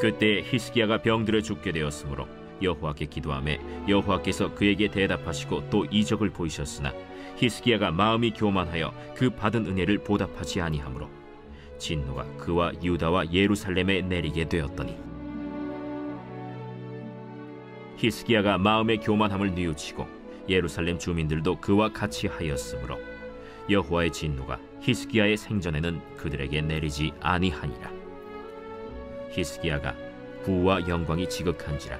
그때 히스기야가 병들어 죽게 되었으므로 여호와께 기도하매 여호와께서 그에게 대답하시고 또 이적을 보이셨으나 히스기야가 마음이 교만하여 그 받은 은혜를 보답하지 아니하므로 진노가 그와 유다와 예루살렘에 내리게 되었더니, 히스기야가 마음의 교만함을 뉘우치고 예루살렘 주민들도 그와 같이 하였으므로 여호와의 진노가 히스기야의 생전에는 그들에게 내리지 아니하니라. 히스기야가 부와 영광이 지극한지라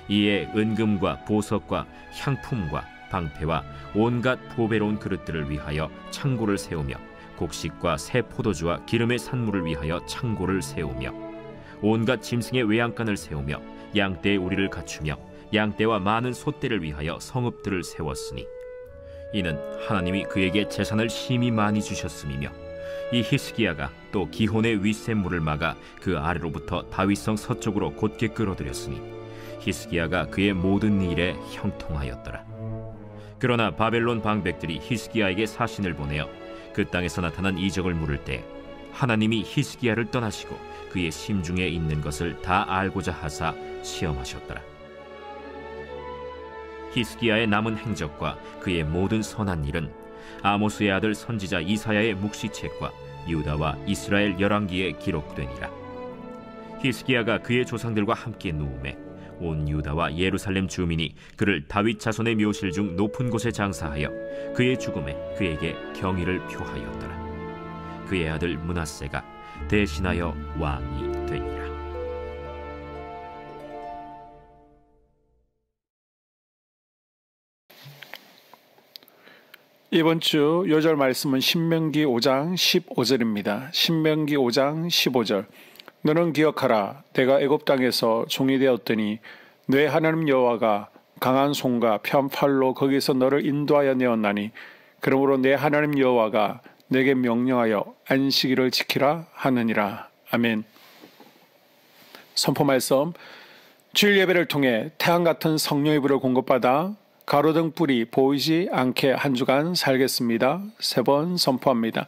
이에 은금과 보석과 향품과 방패와 온갖 보배로운 그릇들을 위하여 창고를 세우며 곡식과 새 포도주와 기름의 산물을 위하여 창고를 세우며 온갖 짐승의 외양간을 세우며 양떼의 우리를 갖추며 양떼와 많은 소떼를 위하여 성읍들을 세웠으니 이는 하나님이 그에게 재산을 심히 많이 주셨음이며 이 히스기야가 또 기혼의 윗샘물을 막아 그 아래로부터 다윗성 서쪽으로 곧게 끌어들였으니 히스기야가 그의 모든 일에 형통하였더라. 그러나 바벨론 방백들이 히스기야에게 사신을 보내어 그 땅에서 나타난 이적을 물을 때 하나님이 히스기야를 떠나시고 그의 심중에 있는 것을 다 알고자 하사 시험하셨더라. 히스기야의 남은 행적과 그의 모든 선한 일은 아모스의 아들 선지자 이사야의 묵시책과 유다와 이스라엘 열왕기에 기록되니라. 히스기야가 그의 조상들과 함께 누우매 온 유다와 예루살렘 주민이 그를 다윗 자손의 묘실 중 높은 곳에 장사하여 그의 죽음에 그에게 경의를 표하였더라. 그의 아들 므낫세가 대신하여 왕이 되니라. 이번 주 요절 말씀은 신명기 5장 15절입니다. 신명기 5장 15절. 너는 기억하라. 내가 애굽 땅에서 종이 되었더니 내 하나님 여호와가 강한 손과 편 팔로 거기서 너를 인도하여 내었나니 그러므로 내 하나님 여호와가 내게 명령하여 안식일을 지키라 하느니라. 아멘. 선포 말씀. 주일 예배를 통해 태양 같은 성령의 불을 공급받아 가로등 불이 보이지 않게 한 주간 살겠습니다. 3번 선포합니다.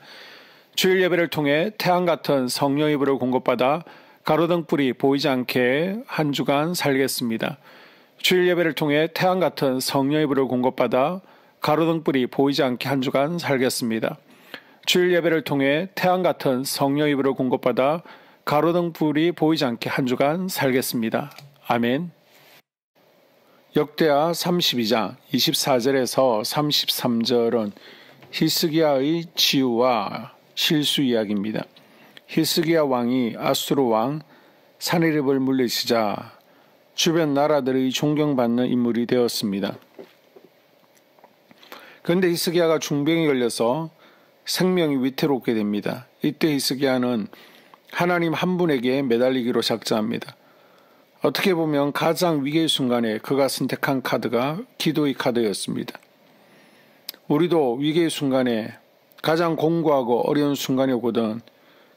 주일 예배를 통해 태양 같은 성령의 불을 공급받아 가로등 불이 보이지 않게 한 주간 살겠습니다. 주일 예배를 통해 태양 같은 성령의 불을 공급받아 가로등 불이 보이지 않게 한 주간 살겠습니다. 주일 예배를 통해 태양 같은 성령의 불을 공급받아 가로등 불이 보이지 않게 한 주간 살겠습니다. 아멘. 역대하 32장 24절에서 33절은 히스기야의 치유와 실수 이야기입니다. 히스기야 왕이 아수르 왕 사네립을 물리치자 주변 나라들의 존경받는 인물이 되었습니다. 그런데 히스기야가 중병이 걸려서 생명이 위태롭게 됩니다. 이때 히스기야는 하나님 한 분에게 매달리기로 작정합니다. 어떻게 보면 가장 위기의 순간에 그가 선택한 카드가 기도의 카드였습니다. 우리도 위기의 순간에 가장 공고하고 어려운 순간이 오거든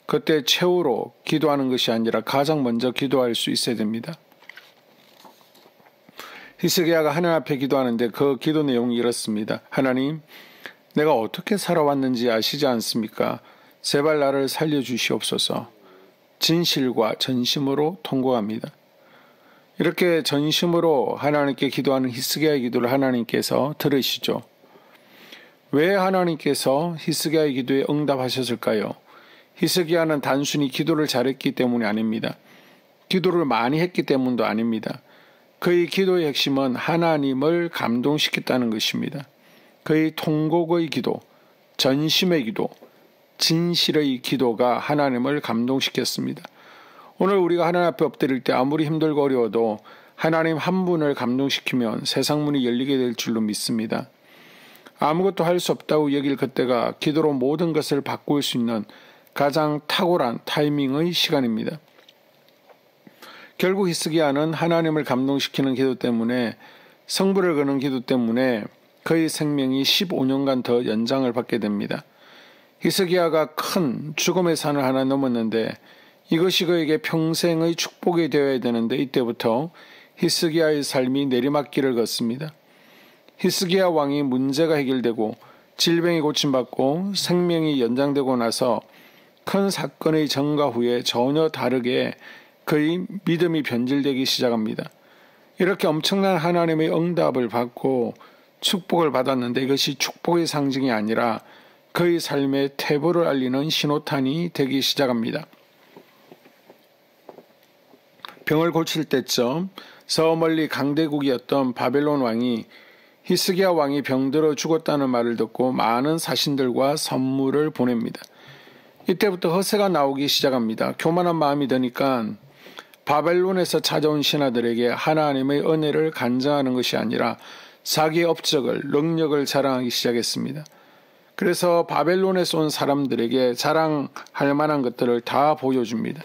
그때 최후로 기도하는 것이 아니라 가장 먼저 기도할 수 있어야 됩니다. 히스기야가 하나님 앞에 기도하는데 그 기도 내용이 이렇습니다. 하나님, 내가 어떻게 살아왔는지 아시지 않습니까? 제발 나를 살려주시옵소서. 진실과 전심으로 통곡합니다. 이렇게 전심으로 하나님께 기도하는 히스기야의 기도를 하나님께서 들으시죠. 왜 하나님께서 히스기야의 기도에 응답하셨을까요? 히스기야는 단순히 기도를 잘했기 때문이 아닙니다. 기도를 많이 했기 때문도 아닙니다. 그의 기도의 핵심은 하나님을 감동시켰다는 것입니다. 그의 통곡의 기도, 전심의 기도, 진실의 기도가 하나님을 감동시켰습니다. 오늘 우리가 하나님 앞에 엎드릴 때 아무리 힘들고 어려워도 하나님 한 분을 감동시키면 세상 문이 열리게 될 줄로 믿습니다. 아무것도 할 수 없다고 여길 그때가 기도로 모든 것을 바꿀 수 있는 가장 탁월한 타이밍의 시간입니다. 결국 히스기야는 하나님을 감동시키는 기도 때문에 성부를 거는 기도 때문에 그의 생명이 15년간 더 연장을 받게 됩니다. 히스기야가 큰 죽음의 산을 하나 넘었는데 이것이 그에게 평생의 축복이 되어야 되는데 이때부터 히스기야의 삶이 내리막길을 걷습니다. 히스기야 왕이 문제가 해결되고 질병이 고침받고 생명이 연장되고 나서 큰 사건의 전가 후에 전혀 다르게 그의 믿음이 변질되기 시작합니다. 이렇게 엄청난 하나님의 응답을 받고 축복을 받았는데 이것이 축복의 상징이 아니라 그의 삶의 퇴보를 알리는 신호탄이 되기 시작합니다. 병을 고칠 때쯤 저 멀리 강대국이었던 바벨론 왕이 히스기야 왕이 병들어 죽었다는 말을 듣고 많은 사신들과 선물을 보냅니다. 이때부터 허세가 나오기 시작합니다. 교만한 마음이 드니까 바벨론에서 찾아온 신하들에게 하나님의 은혜를 간증하는 것이 아니라 자기의 업적을, 능력을 자랑하기 시작했습니다. 그래서 바벨론에서 온 사람들에게 자랑할 만한 것들을 다 보여줍니다.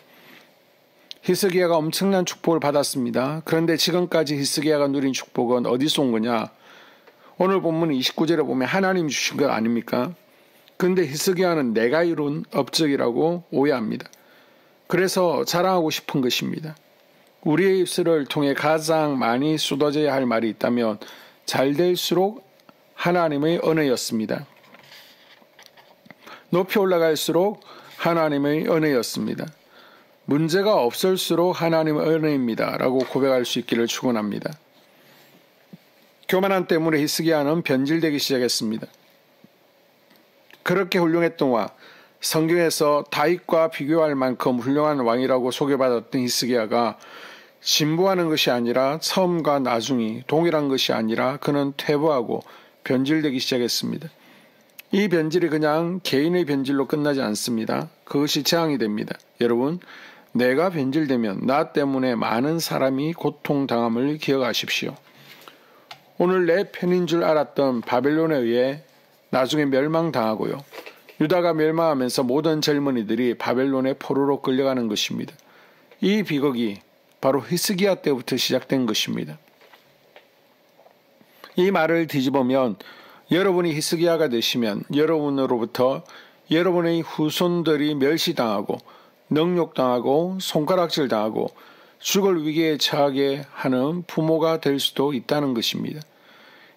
히스기야가 엄청난 축복을 받았습니다. 그런데 지금까지 히스기야가 누린 축복은 어디서 온 거냐? 오늘 본문 29절에 보면 하나님이 주신 것 아닙니까? 그런데 히스기야는 내가 이룬 업적이라고 오해합니다. 그래서 자랑하고 싶은 것입니다. 우리의 입술을 통해 가장 많이 쏟아져야 할 말이 있다면 잘 될수록 하나님의 은혜였습니다. 높이 올라갈수록 하나님의 은혜였습니다. 문제가 없을수록 하나님의 은혜입니다. 라고 고백할 수 있기를 축원합니다. 교만함 때문에 히스기야는 변질되기 시작했습니다. 그렇게 훌륭했던 왕, 성경에서 다윗과 비교할 만큼 훌륭한 왕이라고 소개받았던 히스기야가 진보하는 것이 아니라 처음과 나중이 동일한 것이 아니라 그는 퇴보하고 변질되기 시작했습니다. 이 변질이 그냥 개인의 변질로 끝나지 않습니다. 그것이 재앙이 됩니다. 여러분, 내가 변질되면 나 때문에 많은 사람이 고통당함을 기억하십시오. 오늘 내 편인 줄 알았던 바벨론에 의해 나중에 멸망당하고요. 유다가 멸망하면서 모든 젊은이들이 바벨론의 포로로 끌려가는 것입니다. 이 비극이 바로 히스기야 때부터 시작된 것입니다. 이 말을 뒤집으면 여러분이 히스기야가 되시면 여러분으로부터 여러분의 후손들이 멸시당하고 능욕당하고 손가락질당하고 죽을 위기에 처하게 하는 부모가 될 수도 있다는 것입니다.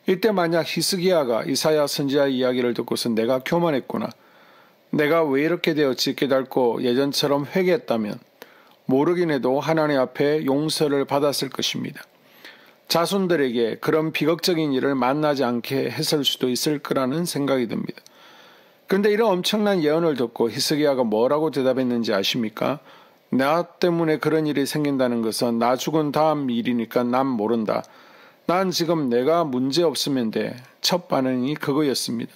이때 만약 히스기야가 이사야 선지자의 이야기를 듣고서 내가 교만했구나, 내가 왜 이렇게 되었지 깨닫고 예전처럼 회개했다면 모르긴 해도 하나님 앞에 용서를 받았을 것입니다. 자손들에게 그런 비극적인 일을 만나지 않게 했을 수도 있을 거라는 생각이 듭니다. 그런데 이런 엄청난 예언을 듣고 히스기야가 뭐라고 대답했는지 아십니까? 나 때문에 그런 일이 생긴다는 것은 나 죽은 다음 일이니까 난 모른다. 난 지금 내가 문제 없으면 돼. 첫 반응이 그거였습니다.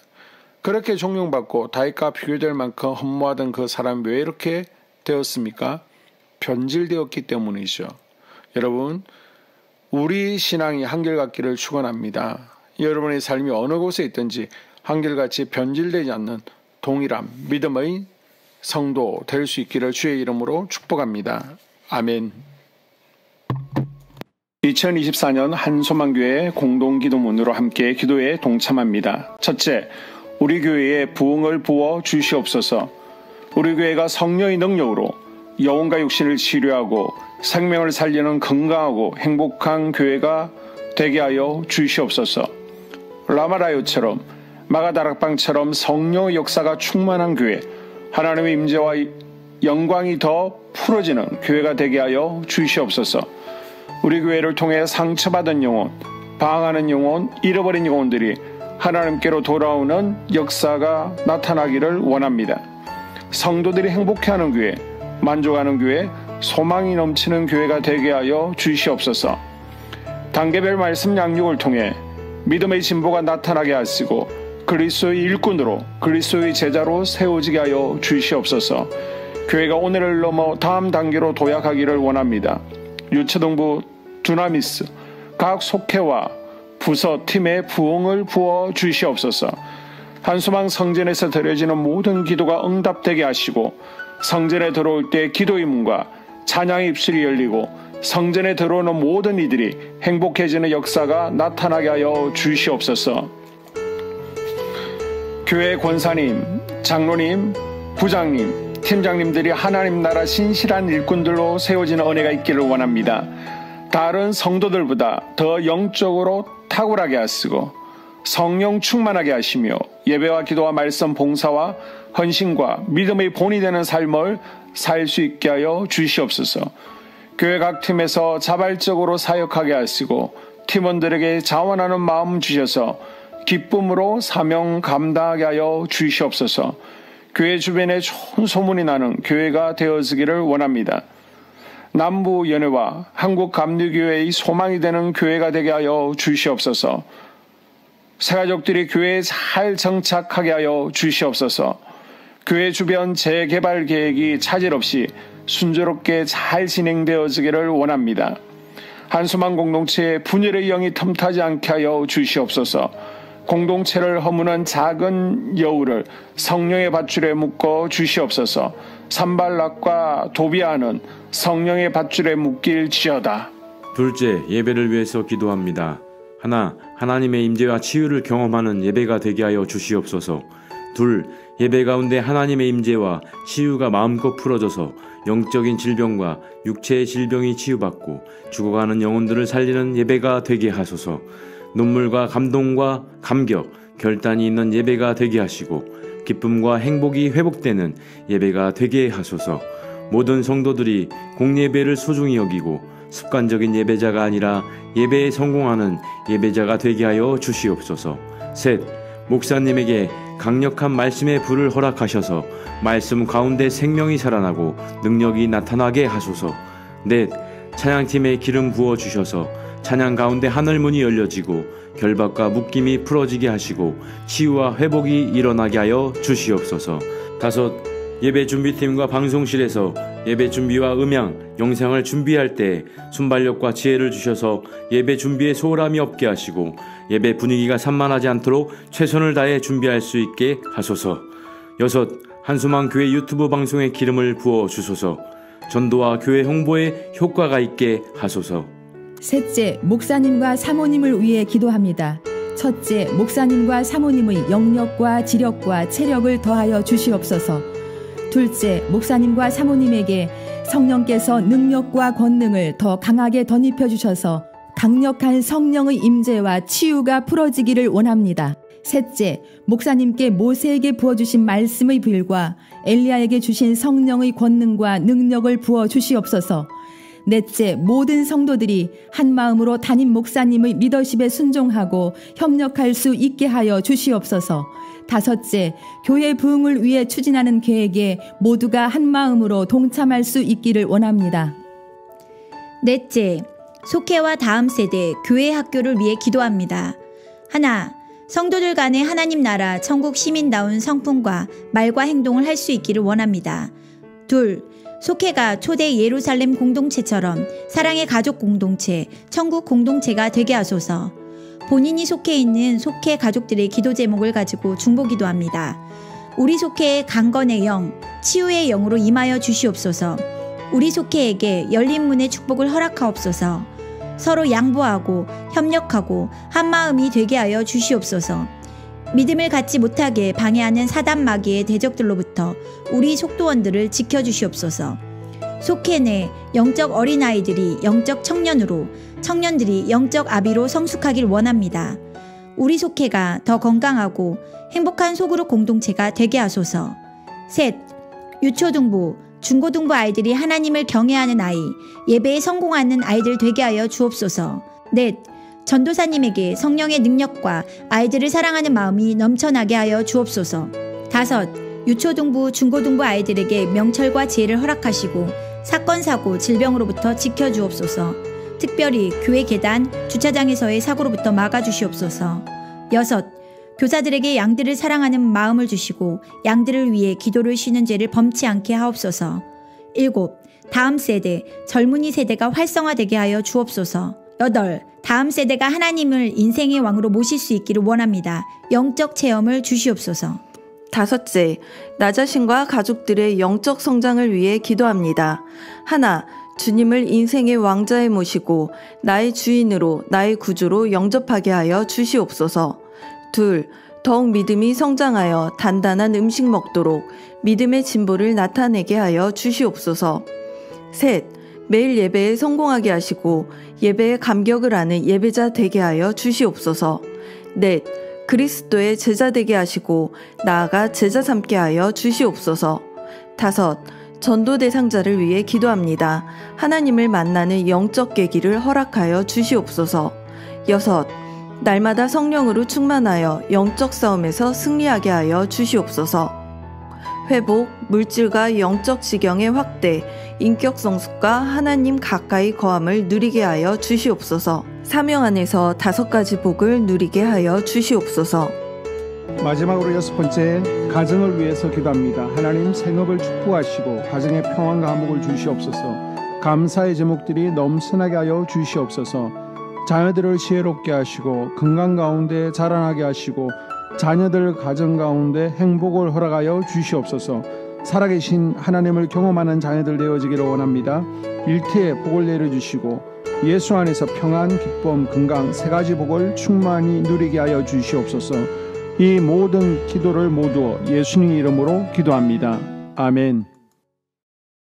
그렇게 존경받고 다윗과 비교될 만큼 허무하던 그 사람이 왜 이렇게 되었습니까? 변질되었기 때문이죠. 여러분, 우리 신앙이 한결같기를 축원합니다. 여러분의 삶이 어느 곳에 있든지 한결같이 변질되지 않는 동일한 믿음의 성도 될 수 있기를 주의 이름으로 축복합니다. 아멘. 2024년 한소망교회 공동기도문으로 함께 기도에 동참합니다. 첫째, 우리 교회에 부흥을 부어 주시옵소서. 우리 교회가 성령의 능력으로 영혼과 육신을 치료하고 생명을 살리는 건강하고 행복한 교회가 되게 하여 주시옵소서. 라마라요처럼 마가다락방처럼 성령의 역사가 충만한 교회, 하나님의 임재와 영광이 더 풀어지는 교회가 되게 하여 주시옵소서. 우리 교회를 통해 상처받은 영혼, 방황하는 영혼, 잃어버린 영혼들이 하나님께로 돌아오는 역사가 나타나기를 원합니다. 성도들이 행복해하는 교회, 만족하는 교회, 소망이 넘치는 교회가 되게 하여 주시옵소서. 단계별 말씀 양육을 통해 믿음의 진보가 나타나게 하시고 그리스도의 일꾼으로 그리스도의 제자로 세워지게 하여 주시옵소서. 교회가 오늘을 넘어 다음 단계로 도약하기를 원합니다. 유초등부, 두나미스, 각 속회와 부서, 팀에 부흥을 부어 주시옵소서. 한소망 성전에서 드려지는 모든 기도가 응답되게 하시고 성전에 들어올 때 기도의 문과 찬양의 입술이 열리고 성전에 들어오는 모든 이들이 행복해지는 역사가 나타나게 하여 주시옵소서. 교회 권사님, 장로님, 부장님, 팀장님들이 하나님 나라 신실한 일꾼들로 세워지는 은혜가 있기를 원합니다. 다른 성도들보다 더 영적으로 탁월하게 하시고 성령 충만하게 하시며 예배와 기도와 말씀 봉사와 헌신과 믿음의 본이 되는 삶을 살 수 있게 하여 주시옵소서. 교회 각 팀에서 자발적으로 사역하게 하시고 팀원들에게 자원하는 마음 주셔서 기쁨으로 사명 감당하게 하여 주시옵소서. 교회 주변에 좋은 소문이 나는 교회가 되어지기를 원합니다. 남부연회와 한국감리교회의 소망이 되는 교회가 되게 하여 주시옵소서. 새가족들이 교회에 잘 정착하게 하여 주시옵소서. 교회 주변 재개발 계획이 차질 없이 순조롭게 잘 진행되어지기를 원합니다. 한수만 공동체에 분열의 영이 틈타지 않게 하여 주시옵소서. 공동체를 허무는 작은 여우를 성령의 밧줄에 묶어 주시옵소서. 산발락과 도비아는 성령의 밧줄에 묶일지어다. 둘째, 예배를 위해서 기도합니다. 하나, 하나님의 임재와 치유를 경험하는 예배가 되게 하여 주시옵소서. 둘, 예배 가운데 하나님의 임재와 치유가 마음껏 풀어져서 영적인 질병과 육체의 질병이 치유받고 죽어가는 영혼들을 살리는 예배가 되게 하소서. 눈물과 감동과 감격, 결단이 있는 예배가 되게 하시고 기쁨과 행복이 회복되는 예배가 되게 하소서. 모든 성도들이 공예배를 소중히 여기고 습관적인 예배자가 아니라 예배에 성공하는 예배자가 되게 하여 주시옵소서. 셋, 목사님에게 강력한 말씀의 불을 허락하셔서 말씀 가운데 생명이 살아나고 능력이 나타나게 하소서. 넷, 찬양팀에 기름 부어 주셔서 찬양 가운데 하늘문이 열려지고 결박과 묶임이 풀어지게 하시고 치유와 회복이 일어나게 하여 주시옵소서. 다섯, 예배 준비팀과 방송실에서 예배 준비와 음향, 영상을 준비할 때 순발력과 지혜를 주셔서 예배 준비에 소홀함이 없게 하시고 예배 분위기가 산만하지 않도록 최선을 다해 준비할 수 있게 하소서. 여섯, 한수만 교회 유튜브 방송에 기름을 부어 주소서. 전도와 교회 홍보에 효과가 있게 하소서. 셋째, 목사님과 사모님을 위해 기도합니다. 첫째, 목사님과 사모님의 영력과 지력과 체력을 더하여 주시옵소서. 둘째, 목사님과 사모님에게 성령께서 능력과 권능을 더 강하게 덧입혀 주셔서 강력한 성령의 임재와 치유가 풀어지기를 원합니다. 셋째, 목사님께 모세에게 부어주신 말씀의 불과 엘리야에게 주신 성령의 권능과 능력을 부어 주시옵소서. 넷째, 모든 성도들이 한 마음으로 담임 목사님의 리더십에 순종하고 협력할 수 있게 하여 주시옵소서. 다섯째, 교회 부흥을 위해 추진하는 계획에 모두가 한 마음으로 동참할 수 있기를 원합니다. 넷째, 속회와 다음 세대 교회 학교를 위해 기도합니다. 하나, 성도들 간의 하나님 나라 천국 시민다운 성품과 말과 행동을 할 수 있기를 원합니다. 둘, 속회가 초대 예루살렘 공동체처럼 사랑의 가족 공동체, 천국 공동체가 되게 하소서. 본인이 속해 있는 속회 가족들의 기도 제목을 가지고 중보기도합니다. 우리 속회의 강건의 영, 치유의 영으로 임하여 주시옵소서. 우리 속회에게 열린 문의 축복을 허락하옵소서. 서로 양보하고 협력하고 한마음이 되게 하여 주시옵소서. 믿음을 갖지 못하게 방해하는 사단 마귀의 대적들로부터 우리 속도원들을 지켜주시옵소서. 속회 내 영적 어린아이들이 영적 청년으로, 청년들이 영적 아비로 성숙하길 원합니다. 우리 속회가 더 건강하고 행복한 소그룹 공동체가 되게 하소서. 셋, 유초등부, 중고등부 아이들이 하나님을 경외하는 아이, 예배에 성공하는 아이들 되게 하여 주옵소서. 넷, 전도사님에게 성령의 능력과 아이들을 사랑하는 마음이 넘쳐나게 하여 주옵소서. 다섯, 유초등부, 중고등부 아이들에게 명철과 지혜를 허락하시고 사건, 사고, 질병으로부터 지켜주옵소서. 특별히 교회 계단, 주차장에서의 사고로부터 막아주시옵소서. 여섯, 교사들에게 양들을 사랑하는 마음을 주시고 양들을 위해 기도를 쉬는 죄를 범치 않게 하옵소서. 일곱, 다음 세대, 젊은이 세대가 활성화되게 하여 주옵소서. 여덟, 다음 세대가 하나님을 인생의 왕으로 모실 수 있기를 원합니다. 영적 체험을 주시옵소서. 다섯째, 나 자신과 가족들의 영적 성장을 위해 기도합니다. 하나, 주님을 인생의 왕자에 모시고 나의 주인으로 나의 구주로 영접하게 하여 주시옵소서. 둘, 더욱 믿음이 성장하여 단단한 음식 먹도록 믿음의 진보를 나타내게 하여 주시옵소서. 셋, 매일 예배에 성공하게 하시고 예배에 감격을 하는 예배자 되게 하여 주시옵소서. 넷, 그리스도의 제자 되게 하시고 나아가 제자 삼게 하여 주시옵소서. 다섯, 전도 대상자를 위해 기도합니다. 하나님을 만나는 영적 계기를 허락하여 주시옵소서. 6. 날마다 성령으로 충만하여 영적 싸움에서 승리하게 하여 주시옵소서. 회복, 물질과 영적 지경의 확대, 인격 성숙과 하나님 가까이 거함을 누리게 하여 주시옵소서. 사명 안에서 5가지 복을 누리게 하여 주시옵소서. 마지막으로 6번째, 가정을 위해서 기도합니다. 하나님 생업을 축복하시고 가정에 평안과 화목을 주시옵소서. 감사의 제목들이 넘쳐나게 하여 주시옵소서. 자녀들을 지혜롭게 하시고 건강 가운데 자라나게 하시고 자녀들 가정 가운데 행복을 허락하여 주시옵소서. 살아계신 하나님을 경험하는 자녀들 되어지기를 원합니다. 일터에 복을 내려주시고 예수 안에서 평안, 기쁨, 건강 3가지 복을 충만히 누리게 하여 주시옵소서. 이 모든 기도를 모두 예수님 이름으로 기도합니다. 아멘.